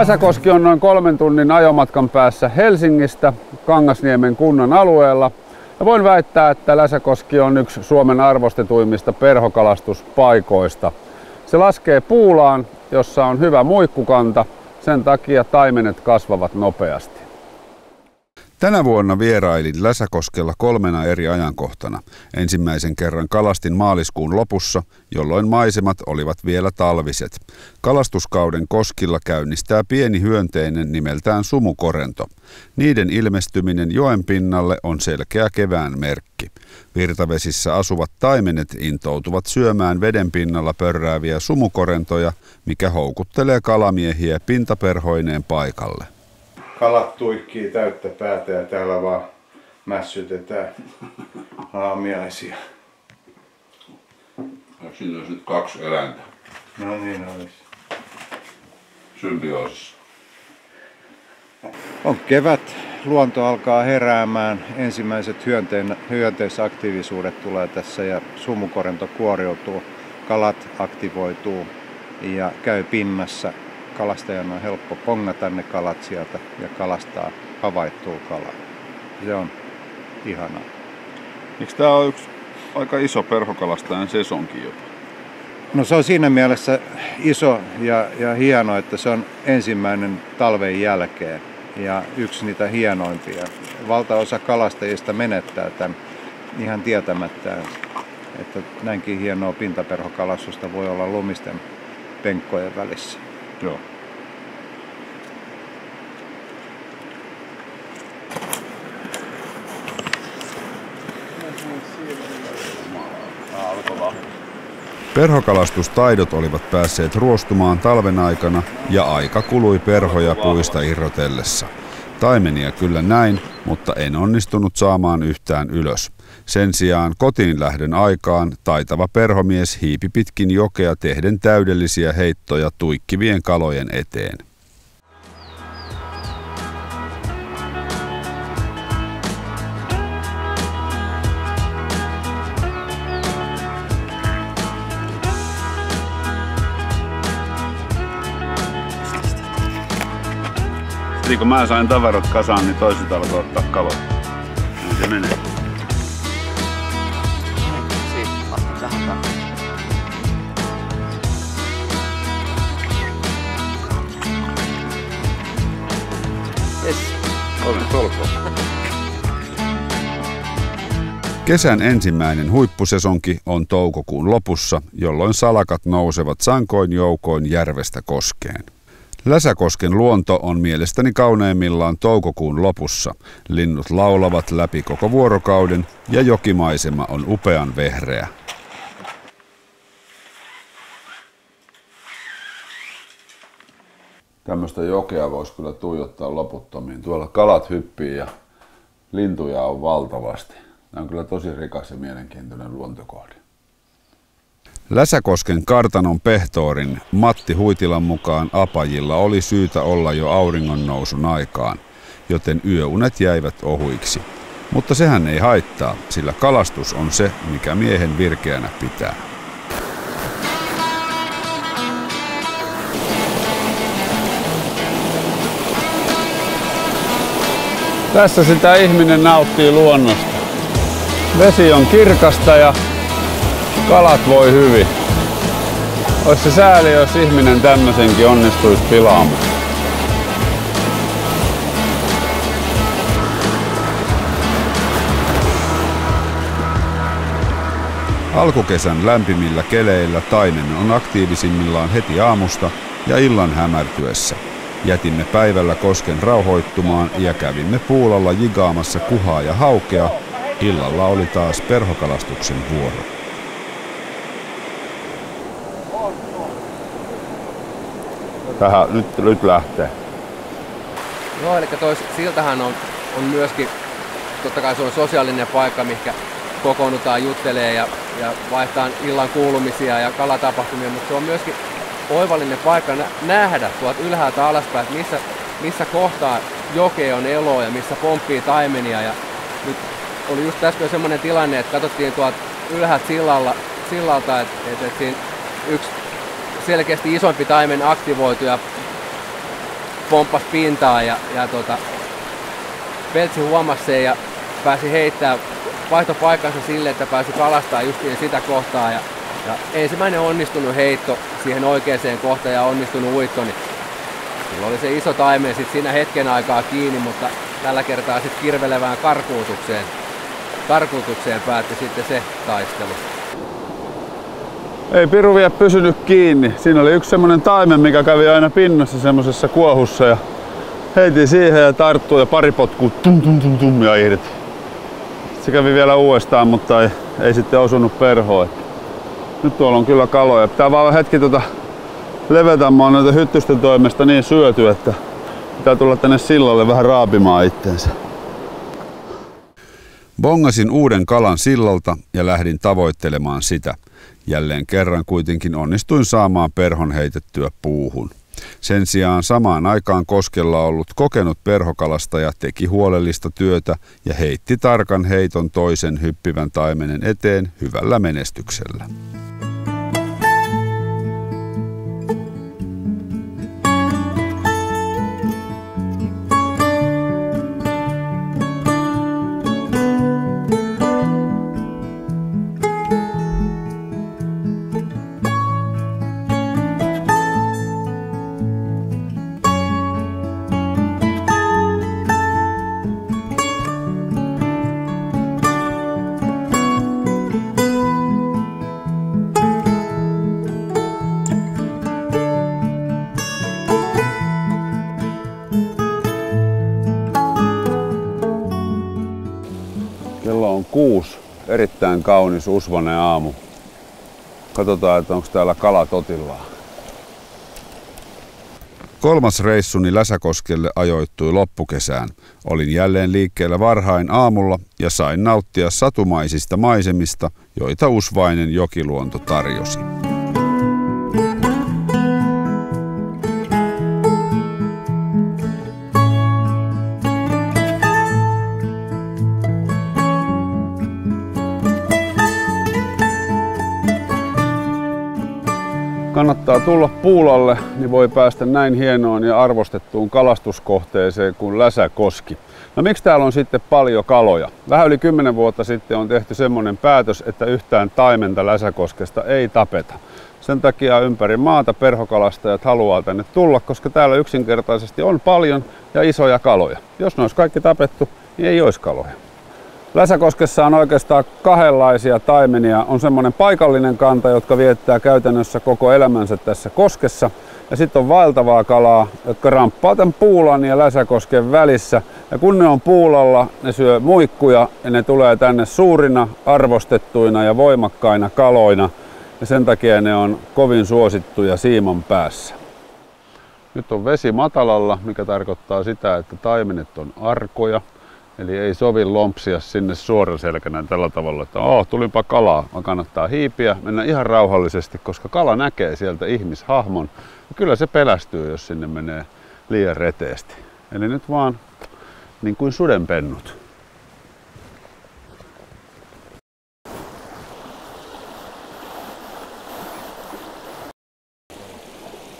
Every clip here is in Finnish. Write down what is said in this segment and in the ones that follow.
Läsäkoski on noin 3 tunnin ajomatkan päässä Helsingistä Kangasniemen kunnan alueella. Ja voin väittää, että Läsäkoski on yksi Suomen arvostetuimmista perhokalastuspaikoista. Se laskee Puulaan, jossa on hyvä muikkukanta. Sen takia taimenet kasvavat nopeasti. Tänä vuonna vierailin Läsäkoskella 3 eri ajankohtana. Ensimmäisen kerran kalastin maaliskuun lopussa, jolloin maisemat olivat vielä talviset. Kalastuskauden koskilla käynnistää pieni hyönteinen nimeltään sumukorento. Niiden ilmestyminen joen pinnalle on selkeä kevään merkki. Virtavesissä asuvat taimenet intoutuvat syömään veden pinnalla pörrääviä sumukorentoja, mikä houkuttelee kalamiehiä pintaperhoineen paikalle. Kalat tuikkii täyttä päätä ja täällä vaan mässytetään aamiaisia. Siinä olisi nyt 2 eläintä. No niin olisi. Symbioosissa. On kevät, luonto alkaa heräämään, ensimmäiset hyönteisaktiivisuudet tulee tässä ja sumukorento kuoriutuu, kalat aktivoituu ja käy pinnassa. Kalastajan on helppo pongata ne kalat sieltä ja kalastaa havaittua kalaa. Se on ihanaa. Eikö tämä ole yksi aika iso perhokalastajan sesonki jopa? No se on siinä mielessä iso ja hieno, että se on ensimmäinen talven jälkeen ja yksi niitä hienoimpia. Valtaosa kalastajista menettää tämän ihan tietämättään, että näinkin hienoa pintaperhokalastusta voi olla lumisten penkkojen välissä. Joo. Perhokalastustaidot olivat päässeet ruostumaan talven aikana ja aika kului perhoja puista irrotellessa. Taimenia kyllä näin, mutta en onnistunut saamaan yhtään ylös. Sen sijaan kotiin lähdön aikaan taitava perhomies hiipi pitkin jokea tehden täydellisiä heittoja tuikkivien kalojen eteen. Eli kun mä sain tavarat kasaan, niin toiset alkoi ottaa kaloja. Näin se menee. Kesän ensimmäinen huippusesonki on toukokuun lopussa, jolloin salakat nousevat sankoin joukoin järvestä koskeen. Läsäkosken luonto on mielestäni kauneimmillaan toukokuun lopussa. Linnut laulavat läpi koko vuorokauden ja jokimaisema on upean vehreä. Tämmöistä jokea voisi kyllä tuijottaa loputtomiin. Tuolla kalat hyppii ja lintuja on valtavasti. Tämä on kyllä tosi rikas ja mielenkiintoinen luontokohde. Läsäkosken kartanon pehtoorin Matti Huitilan mukaan apajilla oli syytä olla jo auringonnousun aikaan, joten yöunet jäivät ohuiksi. Mutta sehän ei haittaa, sillä kalastus on se, mikä miehen virkeänä pitää. Tässä sitä ihminen nauttii luonnosta. Vesi on kirkasta ja kalat voi hyvin. Olisi se sääli, jos ihminen tämmöisenkin onnistuisi pilaamaan. Alkukesän lämpimillä keleillä taimen on aktiivisimmillaan heti aamusta ja illan hämärtyessä. Jätimme päivällä kosken rauhoittumaan ja kävimme Puulalla jigaamassa kuhaa ja haukea. Illalla oli taas perhokalastuksen vuoro. Tähän nyt lähtee. Joo, eli toi siltahan on myöskin, totta kai se on sosiaalinen paikka, mikä kokoonnutaan, juttelee ja vaihtaa illan kuulumisia ja kalatapahtumia, mutta se on myöskin oivallinen paikka nähdä tuolta ylhäältä alaspäin, että missä kohtaa jokea on eloa ja missä pomppii taimenia. Ja nyt oli just äsken semmoinen tilanne, että katsottiin tuolta ylhäältä sillalta, että siinä yksi selkeästi isompi taimen aktivoitu ja pomppasi pintaan ja Peltsi huomasi sen ja pääsi heittämään vaihtopaikkansa sille, että pääsi kalastamaan justiin sitä kohtaa. Ja ensimmäinen onnistunut heitto siihen oikeaan kohtaan ja onnistunut uitto, niin sillä oli se iso taimen sit siinä hetken aikaa kiinni, mutta tällä kertaa sitten kirvelevään karkuutukseen päätti sitten se taistelu. Ei piru vielä pysynyt kiinni. Siinä oli yksi semmonen taimen, mikä kävi aina pinnassa semmosessa kuohussa ja heitin siihen ja tarttui ja pari potkua tum ja irti. Se kävi vielä uudestaan, mutta ei sitten osunut perhoon. Nyt tuolla on kyllä kaloja. Pitää vaan hetki levetä. Mä oon noita hyttysten toimesta niin syöty, että pitää tulla tänne sillalle vähän raapimaan itteensä. Bongasin uuden kalan sillalta ja lähdin tavoittelemaan sitä. Jälleen kerran kuitenkin onnistuin saamaan perhon heitettyä puuhun. Sen sijaan samaan aikaan koskella ollut kokenut perhokalastaja teki huolellista työtä ja heitti tarkan heiton toisen hyppivän taimenen eteen hyvällä menestyksellä. Kello on 6. Erittäin kaunis usvainen aamu. Katsotaan, että onko täällä kala totillaan. Kolmas reissuni Läsäkoskelle ajoittui loppukesään. Olin jälleen liikkeellä varhain aamulla ja sain nauttia satumaisista maisemista, joita usvainen jokiluonto tarjosi. Kannattaa tulla Puulalle, niin voi päästä näin hienoon ja arvostettuun kalastuskohteeseen kuin Läsäkoski. No miksi täällä on sitten paljon kaloja? Vähän yli 10 vuotta sitten on tehty semmoinen päätös, että yhtään taimenta Läsäkoskesta ei tapeta. Sen takia ympäri maata perhokalastajat haluaa tänne tulla, koska täällä yksinkertaisesti on paljon ja isoja kaloja. Jos ne olisi kaikki tapettu, niin ei olisi kaloja. Läsäkoskessa on oikeastaan kahdenlaisia taimenia. On semmoinen paikallinen kanta, jotka viettää käytännössä koko elämänsä tässä koskessa. Ja sitten on vaeltavaa kalaa, jotka ramppaa tämän Puulan ja Läsäkosken välissä. Ja kun ne on Puulalla, ne syö muikkuja ja ne tulee tänne suurina, arvostettuina ja voimakkaina kaloina. Ja sen takia ne on kovin suosittuja siiman päässä. Nyt on vesi matalalla, mikä tarkoittaa sitä, että taimenet on arkoja. Eli ei sovi lompsia sinne suoraselkänään tällä tavalla, että tulipa kalaa, vaan kannattaa hiipiä, mennä ihan rauhallisesti, koska kala näkee sieltä ihmishahmon. Ja kyllä se pelästyy, jos sinne menee liian reteesti. Eli nyt vaan niin kuin sudenpennut.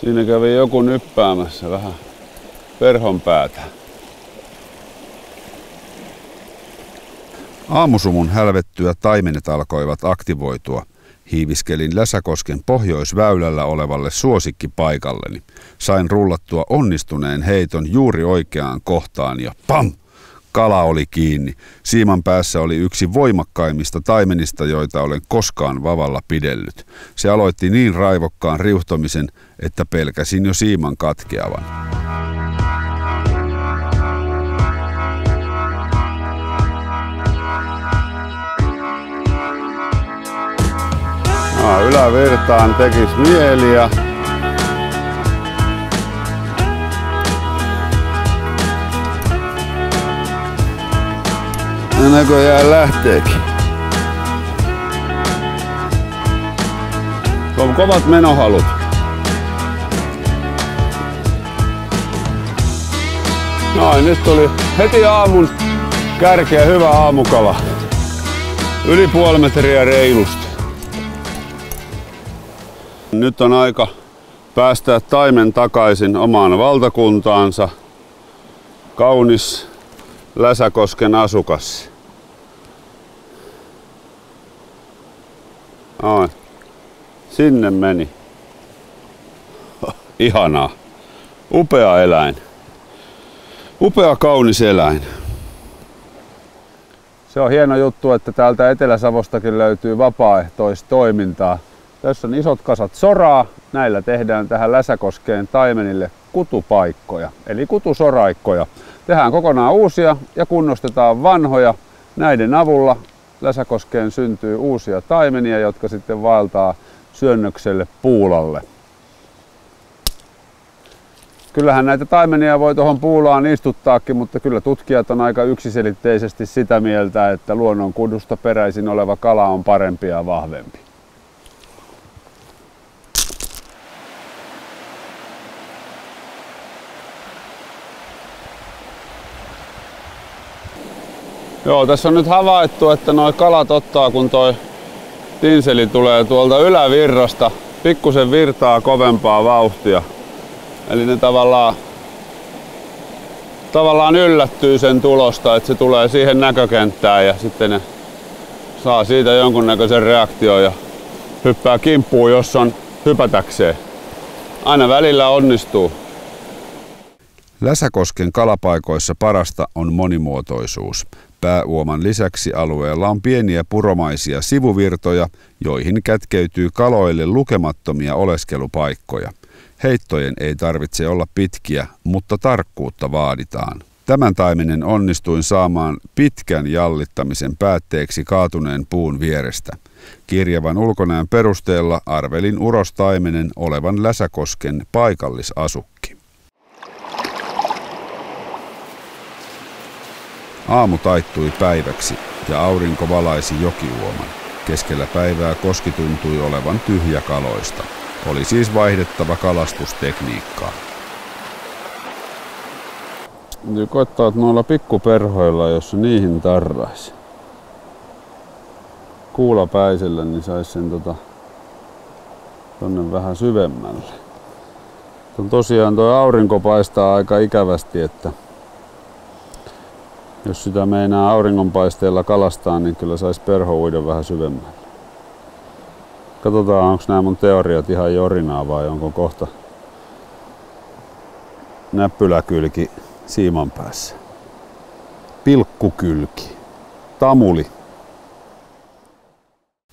Siinä kävi joku nyppäämässä vähän perhon päätä. Aamusumun hälvettyä taimenet alkoivat aktivoitua. Hiiviskelin Läsäkosken pohjoisväylällä olevalle suosikkipaikalleni. Sain rullattua onnistuneen heiton juuri oikeaan kohtaan ja pam! Kala oli kiinni. Siiman päässä oli yksi voimakkaimmista taimenista, joita olen koskaan vavalla pidellyt. Se aloitti niin raivokkaan riuhtomisen, että pelkäsin jo siiman katkeavan. Ylävirtaan tekis mieli ja näköjään lähteekin. On kovat menohalut. Noin, nyt tuli heti aamun kärkeä hyvä aamukala. Yli 0,5 metriä reilusti. Nyt on aika päästää taimen takaisin omaan valtakuntaansa. Kaunis Läsäkosken asukas. Noin. Sinne meni. Ihanaa. Upea eläin. Upea kaunis eläin. Se on hieno juttu, että täältä Etelä-Savostakin löytyy vapaaehtoistoimintaa. Tässä on isot kasat soraa. Näillä tehdään tähän Läsäkoskeen taimenille kutupaikkoja, eli kutusoraikkoja. Tehdään kokonaan uusia ja kunnostetaan vanhoja. Näiden avulla Läsäkoskeen syntyy uusia taimenia, jotka sitten vaeltaa syönnökselle Puulalle. Kyllähän näitä taimenia voi tuohon Puulaan istuttaakin, mutta kyllä tutkijat on aika yksiselitteisesti sitä mieltä, että luonnonkudusta peräisin oleva kala on parempi ja vahvempi. Joo, tässä on nyt havaittu, että nuo kalat ottaa, kun toi tinseli tulee tuolta ylävirrasta, pikkusen virtaa kovempaa vauhtia. Eli ne tavallaan yllättyy sen tulosta, että se tulee siihen näkökenttään ja sitten ne saa siitä jonkunnäköisen reaktion ja hyppää kimppuun, jos on hypätäkseen. Aina välillä onnistuu. Läsäkosken kalapaikoissa parasta on monimuotoisuus. Pääuoman lisäksi alueella on pieniä puromaisia sivuvirtoja, joihin kätkeytyy kaloille lukemattomia oleskelupaikkoja. Heittojen ei tarvitse olla pitkiä, mutta tarkkuutta vaaditaan. Tämän taimenen onnistuin saamaan pitkän jallittamisen päätteeksi kaatuneen puun vierestä. Kirjavan ulkonäön perusteella arvelin urostaimenen olevan Läsäkosken paikallisasukki. Aamu taittui päiväksi ja aurinko valaisi jokiuoman. Keskellä päivää koski tuntui olevan tyhjä kaloista. Oli siis vaihdettava kalastustekniikkaa. Täytyy koittaa, että noilla pikkuperhoilla, jos niihin tarraisi kuulapäisellä, niin saisi sen tonne vähän syvemmälle. Tosiaan tuo aurinko paistaa aika ikävästi, että jos sitä meinaa auringonpaisteella kalastaa, niin kyllä saisi perho uida vähän syvemmälle. Katsotaan, onko nämä mun teoriat ihan jorinaa vai onko kohta näppyläkylki siiman päässä. Pilkkukylki. Tamuli.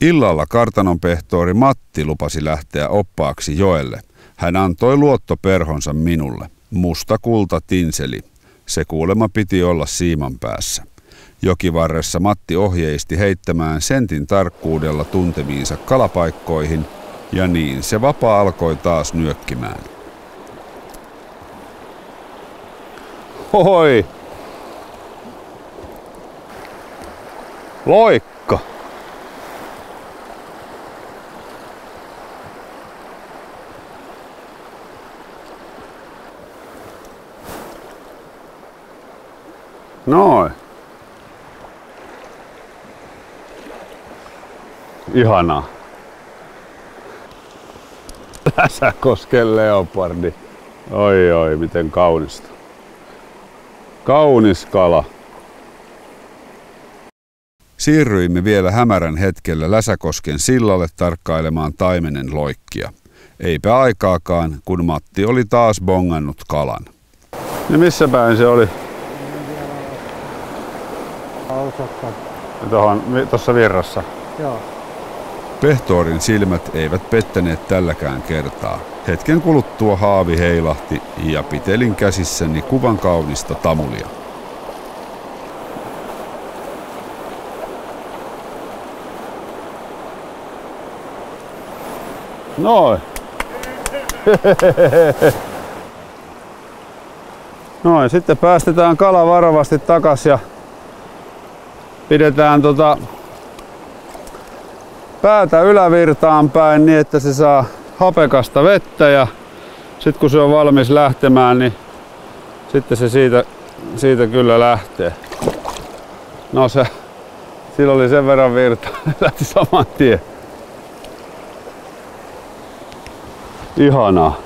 Illalla kartanonpehtori Matti lupasi lähteä oppaaksi joelle. Hän antoi luottoperhonsa minulle. Musta kulta tinseli. Se kuulemma piti olla siiman päässä. Jokivarressa Matti ohjeisti heittämään sentin tarkkuudella tuntemiinsa kalapaikkoihin, ja niin se vapaa alkoi taas nyökkimään. Hoi! Loikka! Noin. Ihanaa. Läsäkosken leopardi. Oi, miten kaunista. Kaunis kala. Siirryimme vielä hämärän hetkellä Läsäkosken sillalle tarkkailemaan taimenen loikkia. Eipä aikaakaan, kun Matti oli taas bongannut kalan. Niin missä päin se oli? Tuossa virrassa. Joo. Pehtoorin silmät eivät pettäneet tälläkään kertaa. Hetken kuluttua haavi heilahti ja pitelin käsissäni kuvan kaunista tamulia. Noin. Noin, sitten päästetään kala varovasti takas ja pidetään päätä ylävirtaan päin niin, että se saa hapekasta vettä, ja sitten kun se on valmis lähtemään, niin sitten se siitä kyllä lähtee. No sillä oli sen verran virtaa, lähti saman tien. Ihanaa.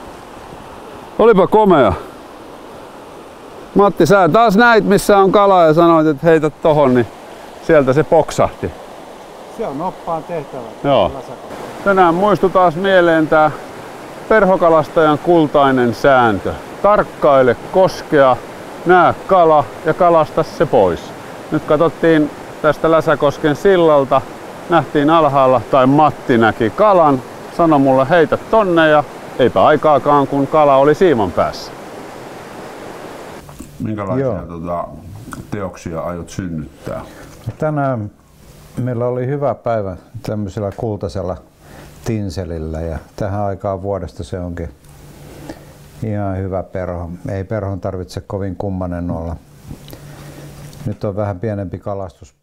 Olipa komea. Matti, sä taas näit missä on kala ja sanoit, että heität tohon, niin sieltä se poksahti. Se on oppaan tehtävä. Joo. Tänään muistui taas mieleen tää perhokalastajan kultainen sääntö. Tarkkaile koskea, näe kala ja kalasta se pois. Nyt katsottiin tästä Läsäkosken sillalta, nähtiin alhaalla, tai Matti näki kalan, sanoi mulle heitä tonne ja eipä aikaakaan kun kala oli siiman päässä. Minkälaisia teoksia aiot synnyttää? Tänään meillä oli hyvä päivä tämmöisellä kultaisella tinselillä ja tähän aikaan vuodesta se onkin ihan hyvä perho. Ei perhon tarvitse kovin kummanen olla. Nyt on vähän pienempi kalastus.